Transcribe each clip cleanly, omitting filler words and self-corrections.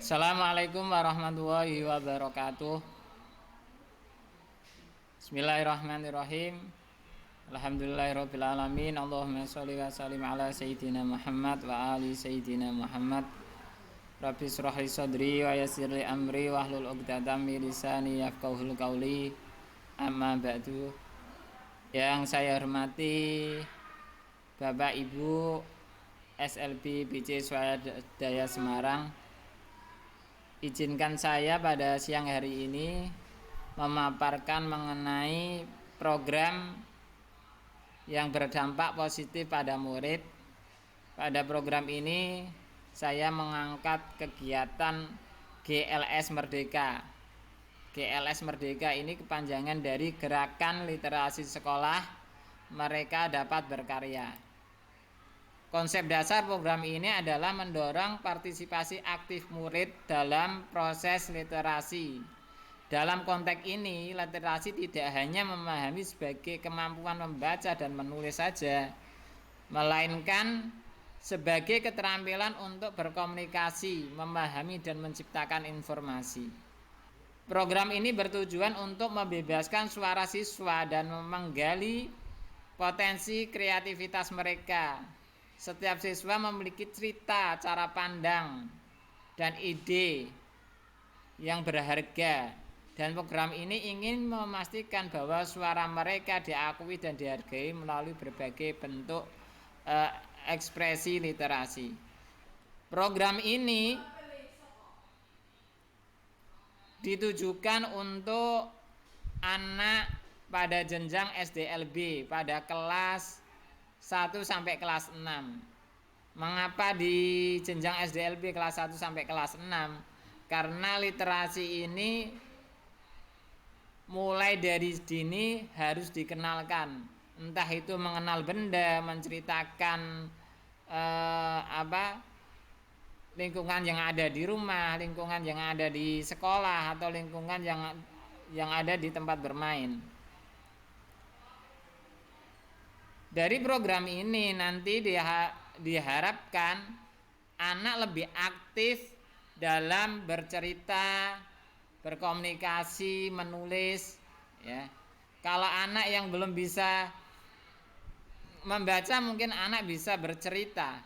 Assalamualaikum warahmatullahi wabarakatuh. Bismillahirrahmanirrahim. Alhamdulillahirabbil alamin. Allahumma sholli wa sallim ala sayyidina Muhammad wa ali sayyidina Muhammad. Rabbi shrah li sadri wa yassir li amri wahlul 'uqdatam min lisani yafqahul qawli. Amma ba'du. Yang saya hormati Bapak Ibu SLB BC Swadaya Semarang, izinkan saya pada siang hari ini memaparkan mengenai program yang berdampak positif pada murid. Pada program ini saya mengangkat kegiatan GLS Merdeka. GLS Merdeka ini kepanjangan dari Gerakan Literasi Sekolah Mereka Dapat Berkarya. Konsep dasar program ini adalah mendorong partisipasi aktif murid dalam proses literasi. Dalam konteks ini, literasi tidak hanya memahami sebagai kemampuan membaca dan menulis saja, melainkan sebagai keterampilan untuk berkomunikasi, memahami dan menciptakan informasi. Program ini bertujuan untuk membebaskan suara siswa dan menggali potensi kreativitas mereka. Setiap siswa memiliki cerita, cara pandang, dan ide yang berharga. Dan program ini ingin memastikan bahwa suara mereka diakui dan dihargai melalui berbagai bentuk ekspresi literasi. Program ini ditujukan untuk anak pada jenjang SDLB pada kelas 1 sampai kelas 6. Mengapa di jenjang SDLB kelas 1 sampai kelas 6? Karena literasi ini mulai dari dini harus dikenalkan. Entah itu mengenal benda, menceritakan lingkungan yang ada di rumah, lingkungan yang ada di sekolah, atau lingkungan yang ada di tempat bermain. Dari program ini nanti diharapkan anak lebih aktif dalam bercerita, berkomunikasi, menulis, ya. Kalau anak yang belum bisa membaca, mungkin anak bisa bercerita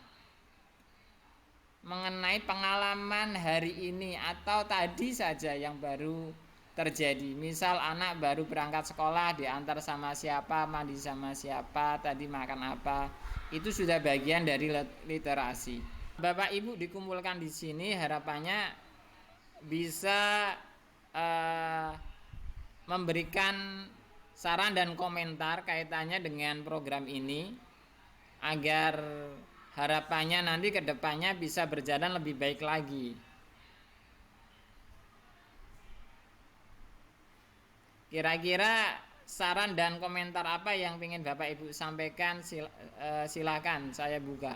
mengenai pengalaman hari ini atau tadi saja yang baru terjadi. Misal anak baru berangkat sekolah, diantar sama siapa, mandi sama siapa, tadi makan apa. Itu sudah bagian dari literasi. Bapak Ibu dikumpulkan di sini, harapannya bisa memberikan saran dan komentar kaitannya dengan program ini, agar harapannya nanti ke depannya bisa berjalan lebih baik lagi. Kira-kira saran dan komentar apa yang ingin Bapak Ibu sampaikan? Silakan, saya buka.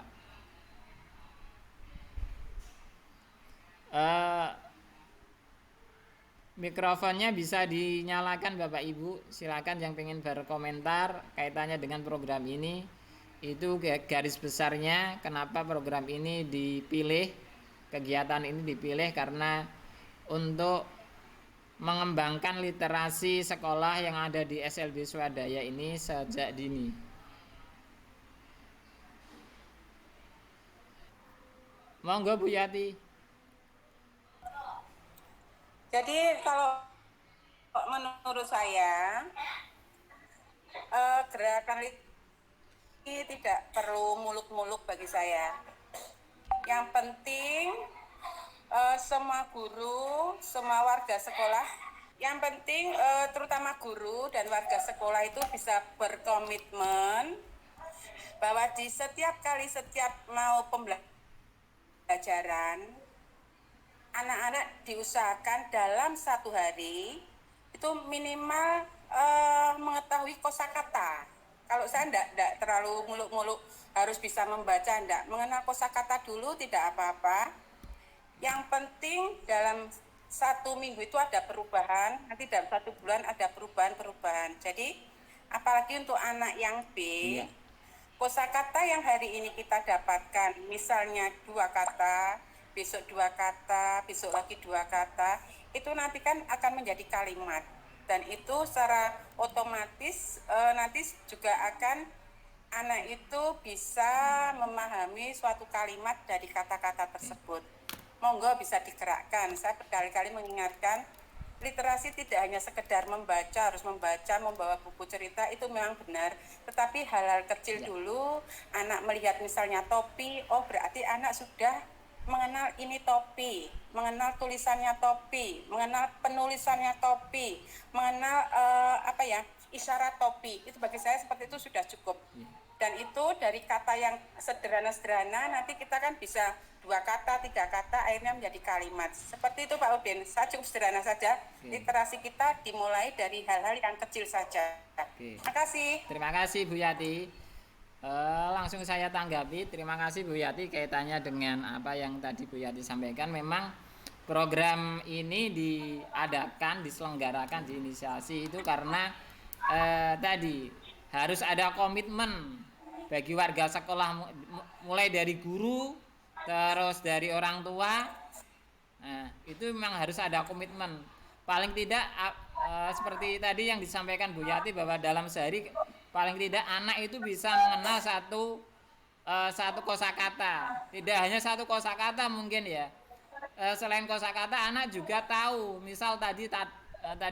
Mikrofonnya bisa dinyalakan Bapak Ibu. Silakan yang ingin berkomentar kaitannya dengan program ini. Itu garis besarnya kenapa program ini dipilih, kegiatan ini dipilih karena untuk mengembangkan literasi sekolah yang ada di SLB Swadaya ini sejak dini. Monggo Bu Yati. Jadi kalau menurut saya gerakan ini tidak perlu muluk-muluk bagi saya. Yang penting semua guru, semua warga sekolah, yang penting terutama guru dan warga sekolah itu bisa berkomitmen bahwa di setiap mau pembelajaran, anak-anak diusahakan dalam satu hari itu minimal mengetahui kosakata. Kalau saya tidak terlalu muluk-muluk harus bisa membaca, tidak. Mengenal kosakata dulu tidak apa-apa. Yang penting dalam satu minggu itu ada perubahan, nanti dalam satu bulan ada perubahan-perubahan. Jadi apalagi untuk anak yang B, kosakata yang hari ini kita dapatkan, misalnya 2 kata, besok 2 kata, besok lagi 2 kata, itu nanti kan akan menjadi kalimat. Dan itu secara otomatis nanti juga akan anak itu bisa memahami suatu kalimat dari kata-kata tersebut. Monggo bisa digerakkan. Saya berkali-kali mengingatkan, literasi tidak hanya sekedar membaca, harus membaca, membawa buku cerita, itu memang benar. Tetapi hal-hal kecil dulu, anak melihat misalnya topi, oh berarti anak sudah mengenal ini topi, mengenal tulisannya topi, mengenal penulisannya topi, mengenal isyarat topi. Itu bagi saya seperti itu sudah cukup. Dan itu dari kata yang sederhana-sederhana nanti kita kan bisa 2 kata, 3 kata, akhirnya menjadi kalimat. Seperti itu Pak Udin, saya cukup sederhana saja. Literasi kita dimulai dari hal-hal yang kecil saja. Terima kasih. Terima kasih Bu Yati. Langsung saya tanggapi. Terima kasih Bu Yati kaitannya dengan apa yang tadi Bu Yati sampaikan. Memang program ini diadakan, diselenggarakan, diinisiasi itu karena tadi harus ada komitmen bagi warga sekolah, mulai dari guru, terus dari orang tua. Nah, itu memang harus ada komitmen. Paling tidak seperti tadi yang disampaikan Bu Yati, bahwa dalam sehari paling tidak anak itu bisa mengenal satu kosakata. Tidak hanya satu kosakata mungkin ya. Selain kosakata, anak juga tahu. Misal tadi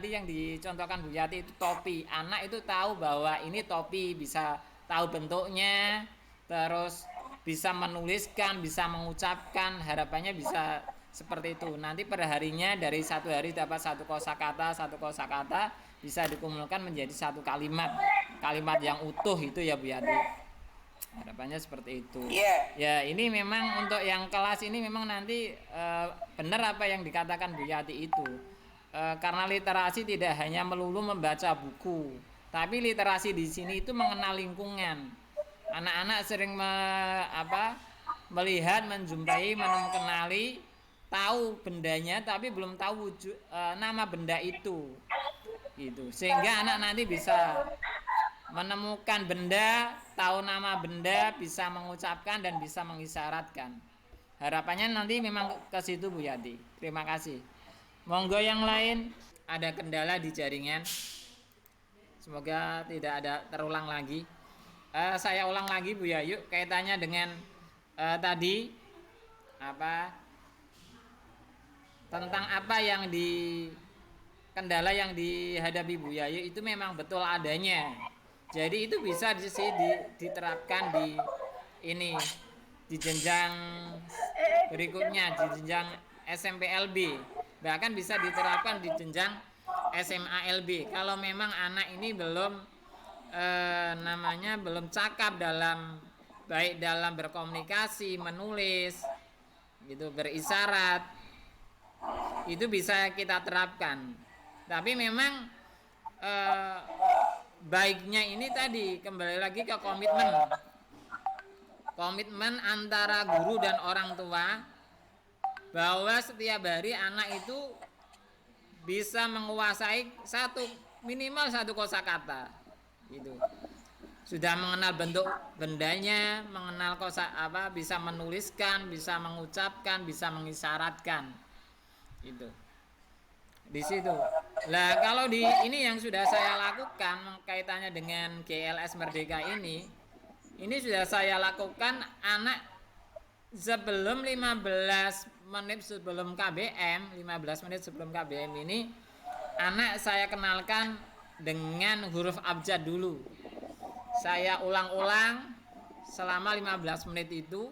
yang dicontohkan Bu Yati itu topi. Anak itu tahu bahwa ini topi, bisa tahu bentuknya, terus bisa menuliskan, bisa mengucapkan. Harapannya bisa seperti itu. Nanti per harinya dari satu hari dapat satu kosakata bisa dikumpulkan menjadi satu kalimat yang utuh itu ya Bu Yati. Harapannya seperti itu. Ya, ini memang untuk yang kelas ini memang nanti benar apa yang dikatakan Bu Yati itu. Karena literasi tidak hanya melulu membaca buku, tapi literasi di sini itu mengenal lingkungan. Anak-anak sering melihat, menjumpai, mengenali, tahu bendanya tapi belum tahu nama benda itu. Gitu. Sehingga anak nanti bisa menemukan benda, tahu nama benda, bisa mengucapkan dan bisa mengisyaratkan. Harapannya nanti memang ke situ Bu Yati. Terima kasih. Monggo yang lain, ada kendala di jaringan. Semoga tidak ada terulang lagi. Saya ulang lagi Bu Yayu kaitannya dengan tadi tentang apa yang kendala yang dihadapi Bu Yayu itu memang betul adanya. Jadi itu bisa diterapkan di jenjang berikutnya, di jenjang SMPLB. Bahkan bisa diterapkan di jenjang SMALB. Kalau memang anak ini belum belum cakap baik dalam berkomunikasi, menulis, gitu, berisyarat, itu bisa kita terapkan. Tapi memang baiknya ini tadi kembali lagi ke komitmen antara guru dan orang tua, bahwa setiap hari anak itu bisa menguasai minimal satu kosakata, gitu. Sudah mengenal bentuk bendanya, mengenal bisa menuliskan, bisa mengucapkan, bisa mengisyaratkan, gitu. Di situ. Lah kalau ini yang sudah saya lakukan kaitannya dengan GLS Merdeka ini sudah saya lakukan anak sebelum 15 menit sebelum KBM, 15 menit sebelum KBM ini anak saya kenalkan dengan huruf abjad dulu. Saya ulang-ulang selama 15 menit itu.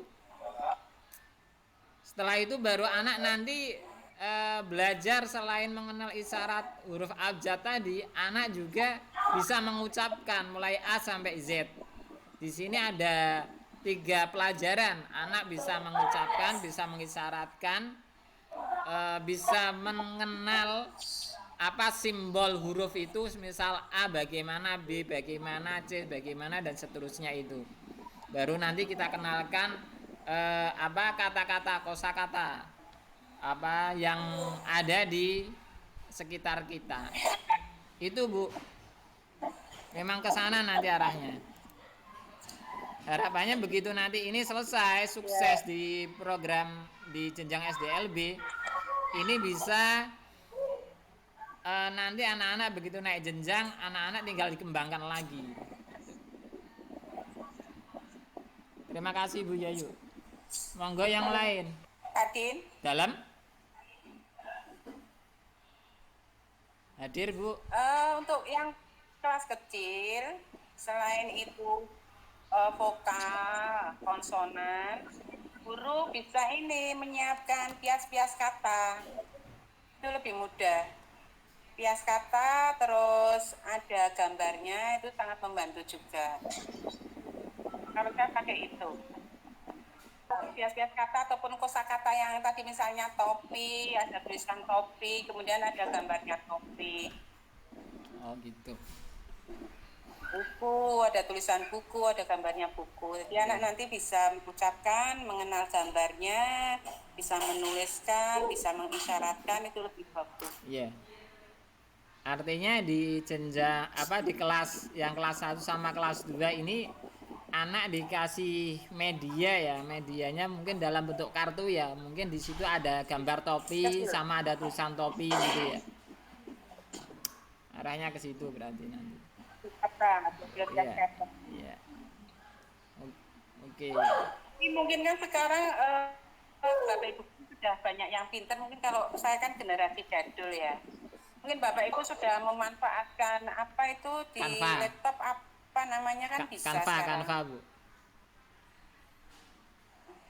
Setelah itu baru anak nanti belajar selain mengenal isyarat huruf abjad tadi, anak juga bisa mengucapkan mulai A sampai Z. Di sini ada 3 pelajaran. Anak bisa mengucapkan, bisa mengisyaratkan, bisa mengenal apa simbol huruf itu, misal A bagaimana, B bagaimana, C bagaimana, dan seterusnya itu. Baru nanti kita kenalkan kata-kata, kosakata yang ada di sekitar kita. Itu Bu, memang ke sana nanti arahnya. Harapannya begitu nanti ini selesai sukses di program di jenjang SDLB ini bisa nanti anak-anak begitu naik jenjang, anak-anak tinggal dikembangkan lagi. Terima kasih Bu Yayu. Monggo yang lain. Adin, Dalam hadir Bu. untuk yang kelas kecil, selain itu vokal, konsonan, guru bisa ini menyiapkan pias-pias kata. Itu lebih mudah. Pias kata, terus ada gambarnya, itu sangat membantu juga. Kalau saya pakai itu. Pias-pias kata ataupun kosakata yang tadi misalnya topi, ada tulisan topi, kemudian ada gambarnya topi. Oh gitu. Buku, ada tulisan buku, ada gambarnya buku. Jadi anak nanti bisa mengucapkan, mengenal gambarnya, bisa menuliskan, bisa mengisyaratkan, itu lebih bagus. Iya. Artinya di jenjang di kelas yang kelas 1 sama kelas 2 ini anak dikasih media ya, medianya mungkin dalam bentuk kartu ya. Mungkin di situ ada gambar topi sama ada tulisan topi gitu ya. Arahnya ke situ berarti nanti. Iya. Iya. Oke. Ini mungkin kan sekarang Bapak Ibu sudah banyak yang pintar. Mungkin kalau saya kan generasi jadul ya. Mungkin Bapak Ibu sudah memanfaatkan apa itu di Canva. laptop apa namanya kan bisa Canva, sekarang. Bu.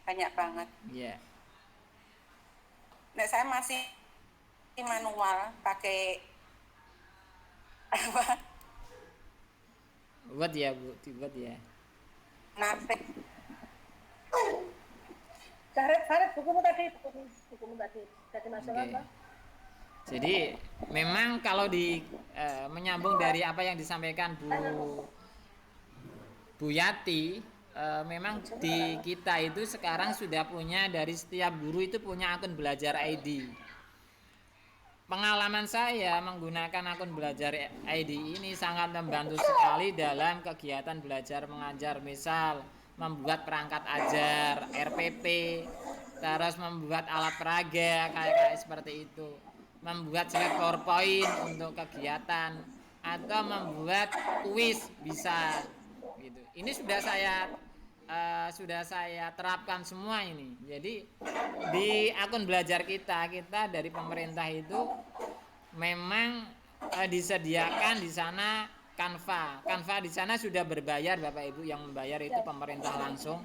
Banyak banget. Iya. Nah, saya masih manual pakai apa? Buat ya, Bu, dibuat ya. Natik. Saret bukumu tadi jadi masalah Oke. apa? Jadi memang kalau menyambung dari apa yang disampaikan Bu Yati, memang di kita itu sekarang sudah punya, dari setiap guru itu punya akun belajar ID. Pengalaman saya menggunakan akun belajar ID ini sangat membantu sekali dalam kegiatan belajar mengajar, misal membuat perangkat ajar, RPP, terus membuat alat peraga kayak seperti itu, membuat slide PowerPoint untuk kegiatan, atau membuat kuis bisa gitu. Ini sudah saya terapkan semua ini. Jadi di akun belajar kita dari pemerintah itu memang disediakan di sana Canva. Canva di sana sudah berbayar, Bapak Ibu, yang membayar itu pemerintah langsung.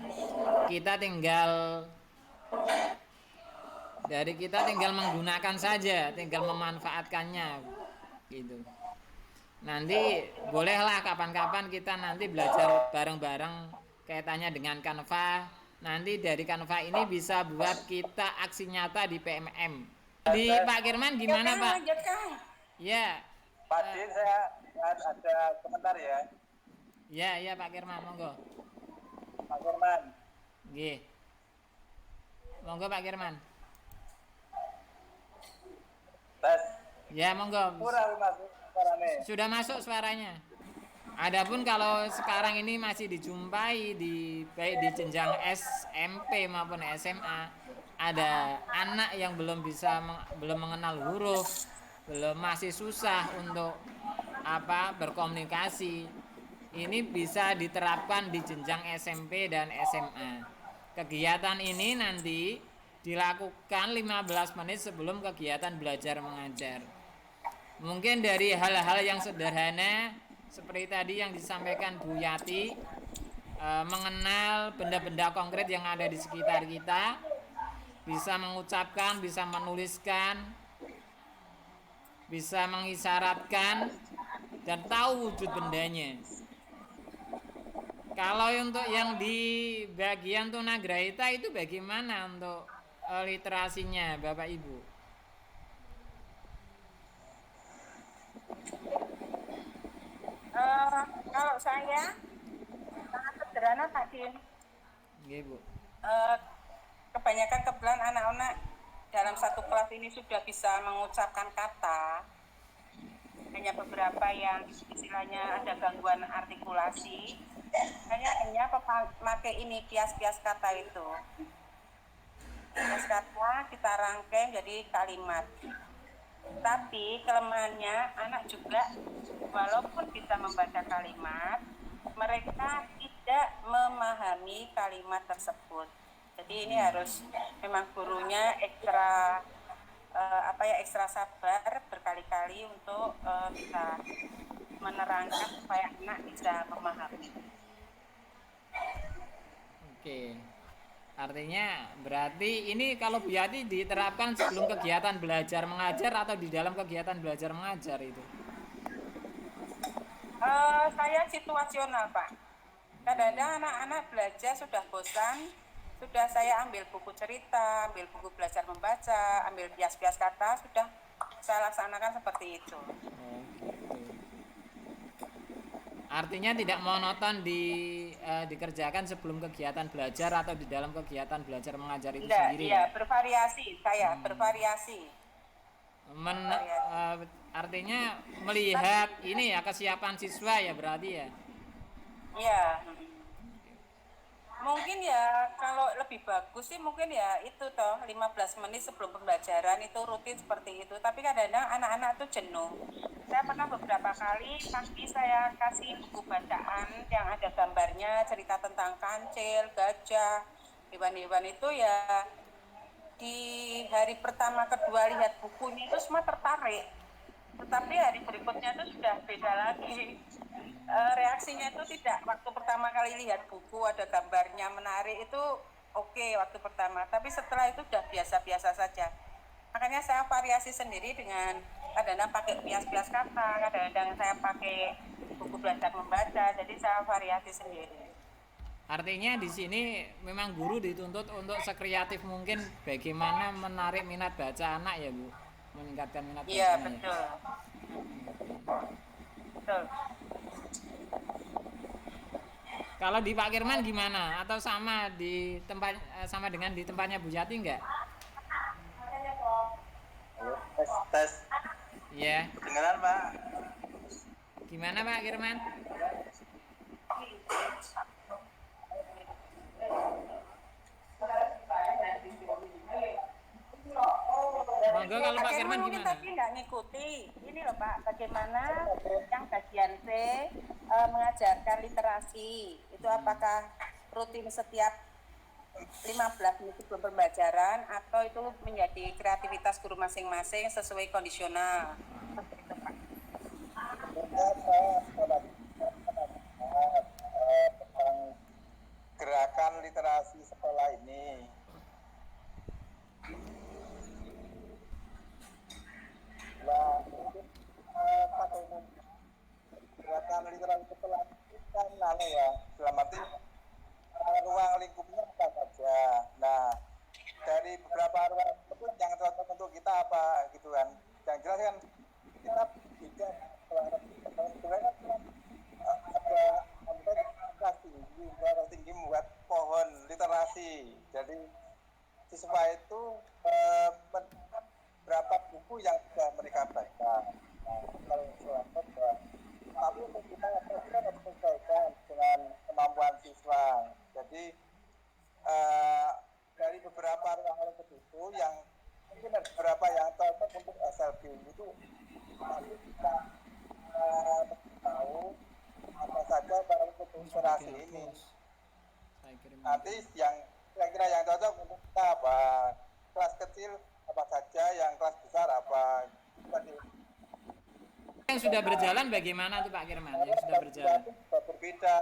Kita tinggal menggunakan saja, tinggal memanfaatkannya gitu. Nanti bolehlah kapan-kapan kita nanti belajar bareng-bareng kaitannya dengan Canva. Nanti dari Canva ini bisa buat kita aksi nyata di PMM. Di Pak Kirman gimana, Pak? Lanjut, Kang. Ya. Pak Din, saya ada komentar ya. Ya Pak Kirman, monggo. Pak Firman. Nggih. Monggo Pak Kirman. Tes. Ya, monggo. Kurang masuk suaranya. Sudah masuk suaranya. Adapun kalau sekarang ini masih dijumpai baik di jenjang SMP maupun SMA, ada anak yang belum mengenal huruf, masih susah untuk berkomunikasi. Ini bisa diterapkan di jenjang SMP dan SMA. Kegiatan ini nanti dilakukan 15 menit sebelum kegiatan belajar mengajar. Mungkin dari hal-hal yang sederhana seperti tadi yang disampaikan Bu Yati, mengenal benda-benda konkret yang ada di sekitar kita, bisa mengucapkan, bisa menuliskan, bisa mengisyaratkan, dan tahu wujud bendanya. Kalau untuk yang di bagian tunagrahita itu bagaimana untuk literasinya, Bapak Ibu? Kalau saya sangat sederhana tadi. Nggih, Bu. Kebanyakan kebetulan anak-anak dalam satu kelas ini sudah bisa mengucapkan kata. Hanya beberapa yang istilahnya ada gangguan artikulasi. Hanya pakai ini pias-pias kata itu. kata kita rangkai jadi kalimat. Tapi kelemahannya anak juga walaupun bisa membaca kalimat, mereka tidak memahami kalimat tersebut. Jadi ini harus memang gurunya ekstra sabar berkali-kali untuk bisa menerangkan supaya anak bisa memahami. Oke. Artinya berarti ini kalau Bu Yati diterapkan sebelum kegiatan belajar mengajar atau di dalam kegiatan belajar mengajar itu? Saya situasional, Pak. Kadang-kadang anak-anak belajar sudah bosan, sudah saya ambil buku cerita, ambil buku belajar membaca, ambil bias-bias kata, sudah saya laksanakan seperti itu. Oh, gitu. Artinya tidak monoton dikerjakan sebelum kegiatan belajar atau di dalam kegiatan belajar mengajar itu Enggak, sendiri iya, ya? bervariasi, saya bervariasi. Artinya melihat ini ya kesiapan siswa ya berarti ya? Iya. Mungkin ya kalau lebih bagus sih mungkin ya itu toh 15 menit sebelum pembelajaran itu rutin seperti itu. Tapi kadang-kadang anak-anak tuh jenuh. Saya pernah beberapa kali pagi saya kasih buku bacaan yang ada gambarnya, cerita tentang kancil, gajah, hewan-hewan itu ya di hari pertama kedua lihat bukunya itu semua tertarik. Tetapi hari berikutnya itu sudah beda lagi. Reaksinya itu tidak waktu pertama kali lihat buku ada gambarnya menarik itu oke waktu pertama, tapi setelah itu sudah biasa-biasa saja. Makanya saya variasi sendiri dengan kadang-kadang pakai bias-bias kata, kadang-kadang saya pakai buku belajar membaca, jadi saya variasi sendiri. Artinya di sini memang guru dituntut untuk sekreatif mungkin bagaimana menarik minat baca anak ya Bu, meningkatkan minat Iya bacanya ya. betul, betul. Kalau di Pak Kirman gimana? Atau sama di tempat sama dengan di tempatnya Bu Yati enggak? Halo, tes. Iya. Kedengeran, Pak? Gimana Pak Kirman? Monggo kalau Pak Akhirnya Kirman mungkin gimana? tadi nggak ngikuti. Ini loh Pak, bagaimana yang bagian C mengajarkan literasi. Itu apakah rutin setiap 15 menit sebelum pembelajaran atau itu menjadi kreativitas guru masing-masing sesuai kondisional. Seperti itu, Pak. Tentang gerakan literasi sekolah ini. Nah, mungkin pakai gerakan literasi sekolah ini kan lalu ya, dalam arti ruang lingkupnya apa saja. Nah, dari beberapa ruang tersebut yang cocok untuk kita apa gitu kan. Yang jelas kan kita tidak sebenarnya kan ada kelas tinggi membuat pohon literasi. Jadi siswa itu berapa buku yang sudah mereka baca. Nah, kalau selamat tapi untuk kita harus menyesuaikan dengan kemampuan siswa. Jadi dari beberapa ruang itu yang mungkin ada beberapa yang cocok untuk SLB itu masih kita tahu apa saja dalam literasi ini. Nanti yang kira-kira yang cocok untuk kita apa kelas kecil apa saja, yang kelas besar apa. Yang sudah berjalan bagaimana tuh Pak Kirman? Yang sudah berjalan? Berbeda.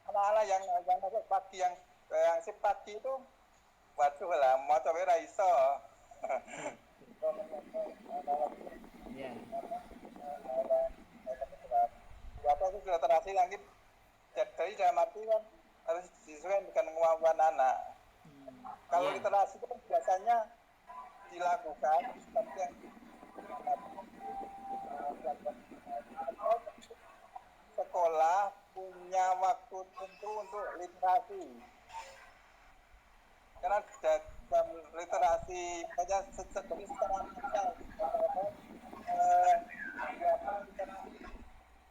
Anak-anak yang masuk pagi yang si pagi itu waduh lah mau coba iso. Ya. Apa itu literasi nanti dari dalam arti kan harus disesuaikan dengan kemampuan anak. Kalau literasi itu kan biasanya dilakukan seperti yang sekolah punya waktu tentu untuk literasi. Karena dalam literasi saja secara massal,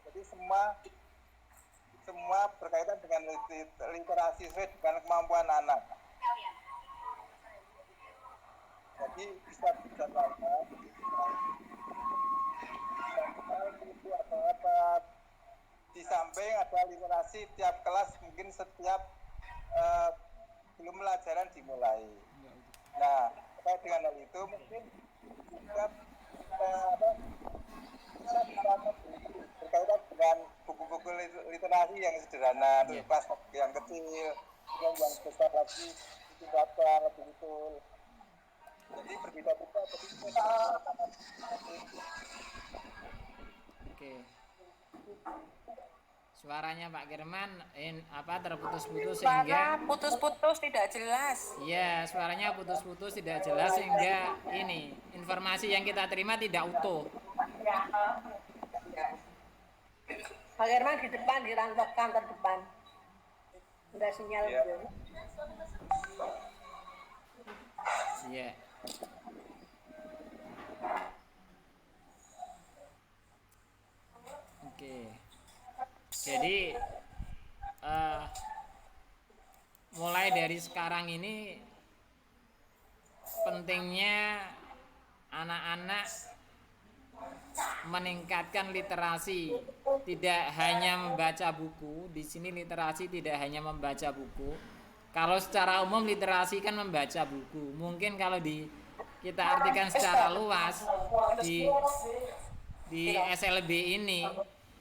jadi semua berkaitan dengan literasi sesuai dengan kemampuan anak. Jadi bisa dijadwalkan itu apa di samping ada literasi tiap kelas mungkin setiap eh, belum pelajaran dimulai. Nah, terkait dengan hal itu mungkin juga apa, kita bisa berkaitan dengan buku-buku literasi yang sederhana, Iya. pas yang kecil, yang besar lagi itu daftar betul. Jadi berbeda-beda. Jadi kita Oke. Suaranya Pak Kirman terputus-putus Suara sehingga putus-putus tidak jelas. iya, suaranya putus-putus tidak jelas sehingga ini informasi yang kita terima tidak utuh. Pak Herman di depan, di kantor depan. Udah sinyal ya. belum? Iya. Oke. Jadi mulai dari sekarang ini pentingnya anak-anak meningkatkan literasi, tidak hanya membaca buku. Di sini literasi tidak hanya membaca buku. Kalau secara umum literasi kan membaca buku. Mungkin kalau kita artikan secara luas di SLB ini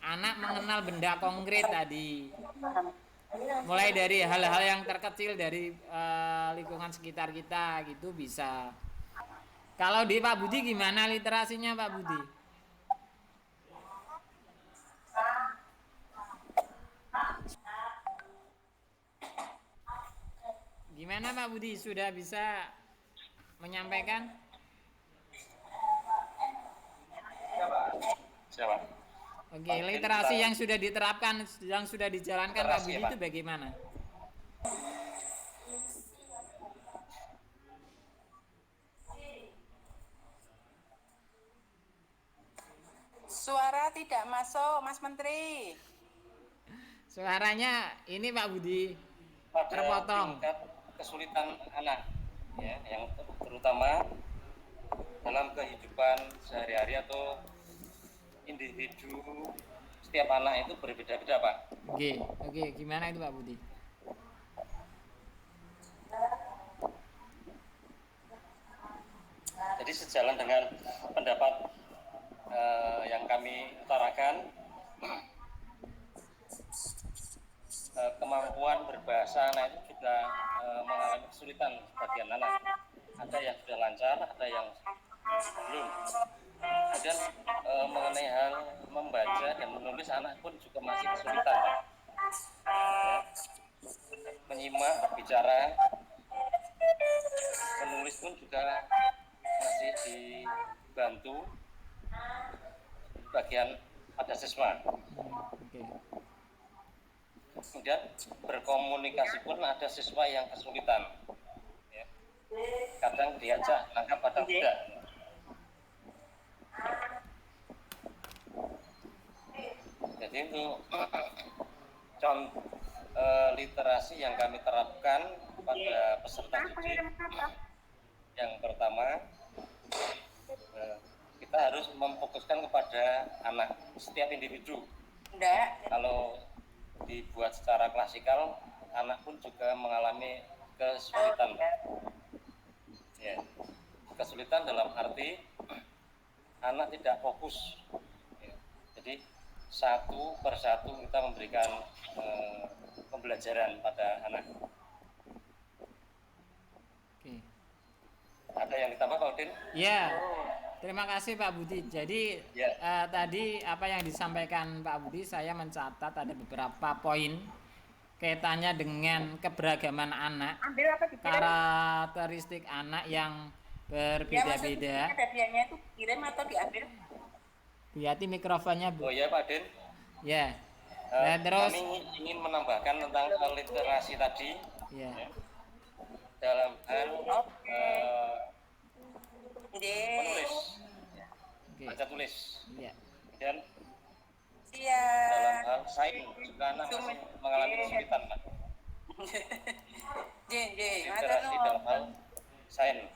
anak mengenal benda konkret tadi. Mulai dari hal-hal yang terkecil dari lingkungan sekitar kita gitu bisa. Kalau di Pak Budi gimana literasinya Pak Budi? Gimana Pak Budi, sudah bisa menyampaikan? Siapa? Oke, literasi yang sudah diterapkan, yang sudah dijalankan Pak Budi itu bagaimana? Suara tidak masuk, Mas Menteri. Suaranya ini Pak Budi Pada terpotong. tingkat kesulitan anak, ya, yang terutama dalam kehidupan sehari-hari atau individu setiap anak itu berbeda-beda, Pak. Oke, gimana itu Pak Budi? Jadi sejalan dengan pendapat yang kami utarakan, kemampuan berbahasa anak itu juga mengalami kesulitan sebagian anak. Ada yang sudah lancar, ada yang belum. Kemudian mengenai hal membaca dan menulis anak pun juga masih kesulitan. Ya. Menyimak, berbicara, menulis pun juga masih dibantu bagian pada siswa. Oke. Kemudian berkomunikasi pun ada siswa yang kesulitan. Ya. Kadang diajak nangkap, kadang tidak. Jadi itu contoh literasi yang kami terapkan pada peserta didik. Yang pertama, kita harus memfokuskan kepada anak, setiap individu. Enggak. Kalau dibuat secara klasikal, anak pun juga mengalami kesulitan. Ya. Kesulitan dalam arti anak tidak fokus. Ya. Jadi satu persatu kita memberikan pembelajaran pada anak. Oke. Ada yang ditambah Pak Udin? Ya, terima kasih Pak Budi. Jadi Ya. tadi apa yang disampaikan Pak Budi, saya mencatat ada beberapa poin kaitannya dengan keberagaman anak, Ambil apa dikirim? karakteristik anak yang Ya, berbeda-beda. maksudnya hadiahnya itu kirim atau diambil? Lihat mikrofonnya Bu. Oh ya Pak Udin. Ya. Dan terus Kami ingin menambahkan tentang literasi tadi, ya. ya, dalam hal menulis, Oke. baca tulis, Ya. dan dalam Siap. hal sains juga anak masih mengalami kesulitan, Pak. J, Literasi dalam hal sains.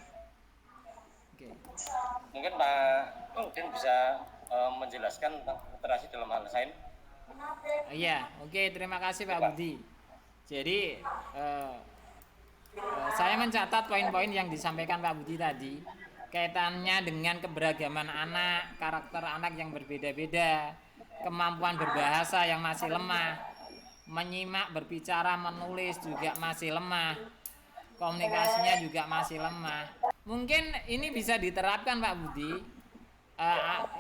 Mungkin Pak Udin bisa menjelaskan tentang literasi dalam hal sains. Iya, oke, terima kasih Pak Budi. Jadi saya mencatat poin-poin yang disampaikan Pak Budi tadi, kaitannya dengan keberagaman anak, karakter anak yang berbeda-beda, kemampuan berbahasa yang masih lemah, menyimak, berbicara, menulis juga masih lemah, komunikasinya juga masih lemah. Mungkin ini bisa diterapkan Pak Budi,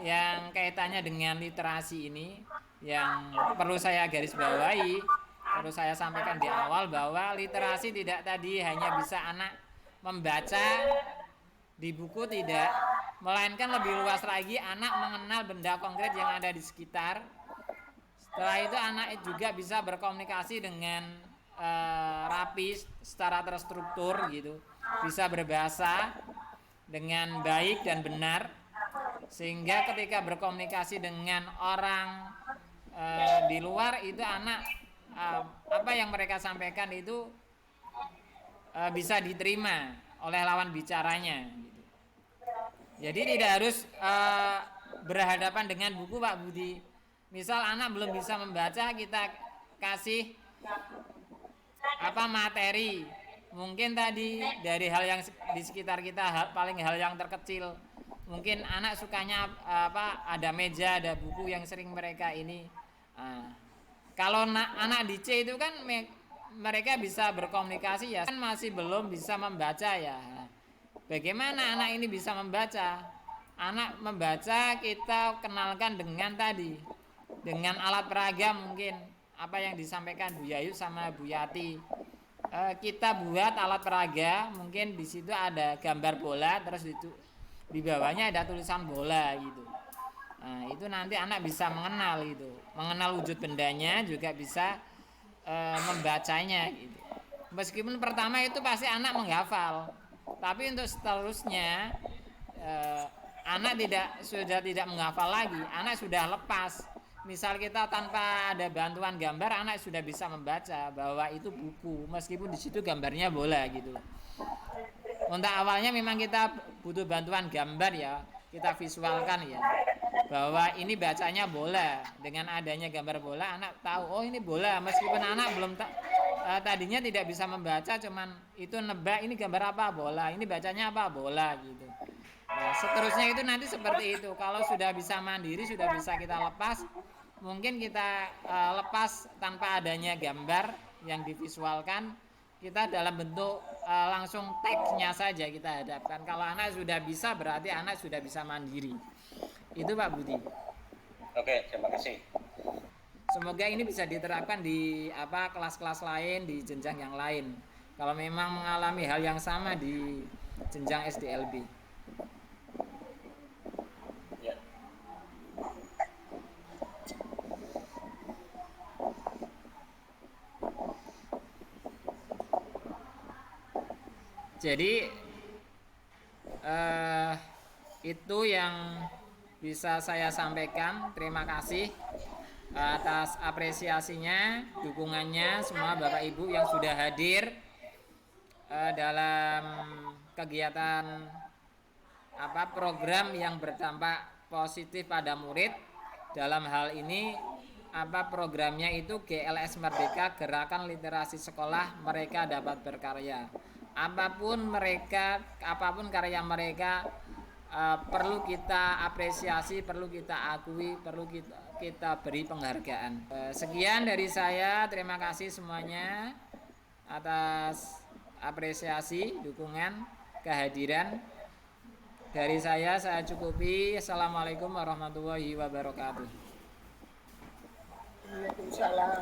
yang kaitannya dengan literasi ini, yang perlu saya garis bawahi, perlu saya sampaikan di awal bahwa literasi tidak tadi hanya bisa anak membaca di buku, tidak, melainkan lebih luas lagi anak mengenal benda konkret yang ada di sekitar. Setelah itu anak juga bisa berkomunikasi dengan rapi, secara terstruktur gitu, bisa berbahasa dengan baik dan benar, sehingga ketika berkomunikasi dengan orang di luar itu anak apa yang mereka sampaikan itu bisa diterima oleh lawan bicaranya gitu. Jadi tidak harus berhadapan dengan buku Pak Budi. Misal anak belum bisa membaca, kita kasih materi, mungkin tadi dari hal yang di sekitar kita, paling hal yang terkecil. Mungkin anak sukanya ada meja, ada buku yang sering mereka ini. Kalau anak di C itu kan mereka bisa berkomunikasi ya, kan masih belum bisa membaca ya. Bagaimana anak ini bisa membaca? Anak membaca kita kenalkan dengan tadi, dengan alat peraga, mungkin apa yang disampaikan Bu Yayu sama Bu Yati. Kita buat alat peraga, mungkin di situ ada gambar bola, terus di bawahnya ada tulisan bola gitu. Nah, itu nanti anak bisa mengenal itu, mengenal wujud bendanya, juga bisa membacanya gitu. Meskipun pertama itu pasti anak menghafal, tapi untuk seterusnya anak sudah tidak menghafal lagi, anak sudah lepas. Misal kita tanpa ada bantuan gambar, anak sudah bisa membaca bahwa itu buku, meskipun di situ gambarnya bola gitu. Untuk awalnya memang kita butuh bantuan gambar ya, kita visualkan ya, bahwa ini bacanya bola. Dengan adanya gambar bola, anak tahu oh ini bola, meskipun anak belum tadinya tidak bisa membaca, cuman itu nebak ini gambar apa, bola, ini bacanya apa, bola gitu. Nah, seterusnya itu nanti seperti itu. Kalau sudah bisa mandiri, sudah bisa kita lepas, mungkin kita lepas tanpa adanya gambar yang divisualkan, kita dalam bentuk langsung teksnya saja kita hadapkan. Kalau anak sudah bisa, berarti anak sudah bisa mandiri. Itu Pak Budi. Oke, terima kasih. Semoga ini bisa diterapkan di kelas-kelas lain, di jenjang yang lain. Kalau memang mengalami hal yang sama di jenjang SDLB. Ya. Jadi itu yang bisa saya sampaikan. Terima kasih atas apresiasinya, dukungannya semua Bapak Ibu yang sudah hadir dalam kegiatan program yang berdampak positif pada murid. Dalam hal ini programnya itu GLS Merdeka, Gerakan Literasi Sekolah Mereka Dapat Berkarya. Apapun karya mereka perlu kita apresiasi, perlu kita akui, perlu kita beri penghargaan. Sekian dari saya, terima kasih semuanya atas apresiasi, dukungan, kehadiran. Dari saya cukupi. Assalamualaikum warahmatullahi wabarakatuh. Waalaikumsalam.